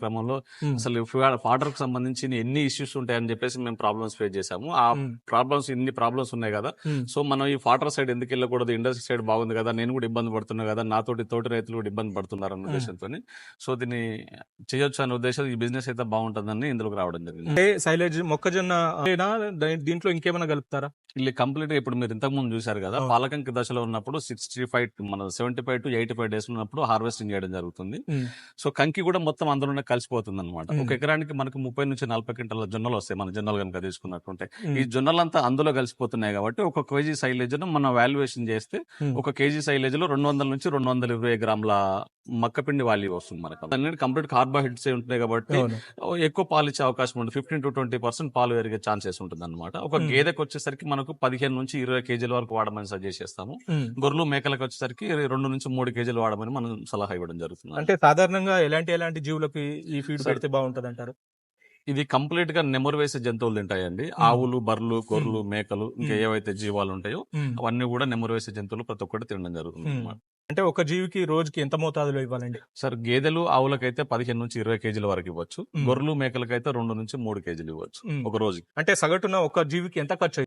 క్రమంలో ఉమ్, అసలు ఫాడర్ కు సంబంధించి ఎన్ని ఇష్యూస్ ఉంటాయని చెప్పేసి మేము ప్రాబ్లమ్స్ ఫేస్ చేసాము. ఆ ఉమ్, ఇన్ని ప్రాబ్లమ్స్ ఉన్నాయి కదా, ఉమ్, సో మనం ఈ ఫాడర్ సైడ్ ఎందుకు వెళ్ళకూడదు, ఇండస్ట్రీ సైడ్ బాగుంది కదా, నేను కూడా ఇబ్బంది పడుతున్నా కదా, తోటి రైతులు కూడా ఇబ్బంది పడుతున్నారు అన్న ఉమ్. ఉద్దేశంతో సో దీన్ని చేయొచ్చు అనే ఉద్దేశం, ఈ బిజినెస్ అయితే బాగుంటుందని ఇందులోకి రావడం జరిగింది. అంటే సైలేజ్ మొక్కజొన్న ఏనా? దీంట్లో ఇంకేమైనా కలుపుతారా? ಇಲ್ಲಿ కంప్లీట్ గా ఇప్పుడు మీరు ఇంతకు ముందు చూశారు కదా, అవును. పాలకంకి దశలో ఉన్నప్పుడు 75 to 85 డేస్ ఉన్నప్పుడు హార్వెస్టింగ్ చేయడం జరుగుతుంది. ఉమ్, సో కంకి కూడా మొత్తం అందులోనే కలిసిపోతుంది అనమాట. ఉమ్, ఒక ఎకరానికి మనకు 30 నుంచి 40 క్వింటాల జొన్నలు వస్తాయి, మన జొన్నలు కనుక తీసుకున్నట్టుంటే. ఉమ్, ఈ జొన్నలంతా అందులో కలిసిపోతున్నాయి కాబట్టి ఒక కేజీ సైలేజ్ మనం వాల్యుయేషన్ చేస్తే ఉమ్. ఒక కేజీ సైలేజ్ లో 200 నుంచి 220 గ్రాముల మక్కపిండి వాల్యూ వస్తుంది మనకు. అన్ని కంప్లీట్ కార్బోహైడ్రేట్స్ ఉంటాయి కాబట్టి అవును. ఎక్కువ పాలు ఇచ్చే అవకాశం ఉంటుంది. 15 to 20% పాలు పెరిగే ఛాన్సెస్ ఉంటుంది అనమాట. ఒక ఉమ్, గేదెకి వచ్చేసరికి మనకు 15 నుంచి 20 కేజీల వరకు వాడమని సజెస్ట్ చేస్తాము. ఉమ్. గొర్రెలు మేకలకు వచ్చేసరికి 2 నుంచి 3 కేజీలు వాడమని మనం సలహా ఇవ్వడం జరుగుతుంది. అంటే సాధారణంగా ఎలాంటి జీవులకి ఈ ఫీడ్ సార్, పెడితే బాగుంటది అంటారు? ఇది కంప్లీట్ గా నెమరు వేసే జంతువులు తింటాయండి. ఆవులు, బర్రెలు, గొర్రెలు, మేకలు, ఇంకా ఏవైతే జీవాలు ఉంటాయో అవన్నీ కూడా నెమరు వేసే జంతువులు ప్రతి ఒక్కటి తినడం జరుగుతుంది అన్నమాట. అంటే ఒక జీవికి రోజుకి ఎంత మోతాదులో ఇవ్వాలండి? సార్, గేదెలు ఆవులకైతే 15 నుంచి 20 కేజీల వరకు ఇవ్వచ్చు. గొర్రెలు మేకలకైతే 2 నుంచి 3 కేజీలు ఇవ్వచ్చు ఒక రోజు. అంటే సగటున ఒక జీవికి ఎంత ఖర్చు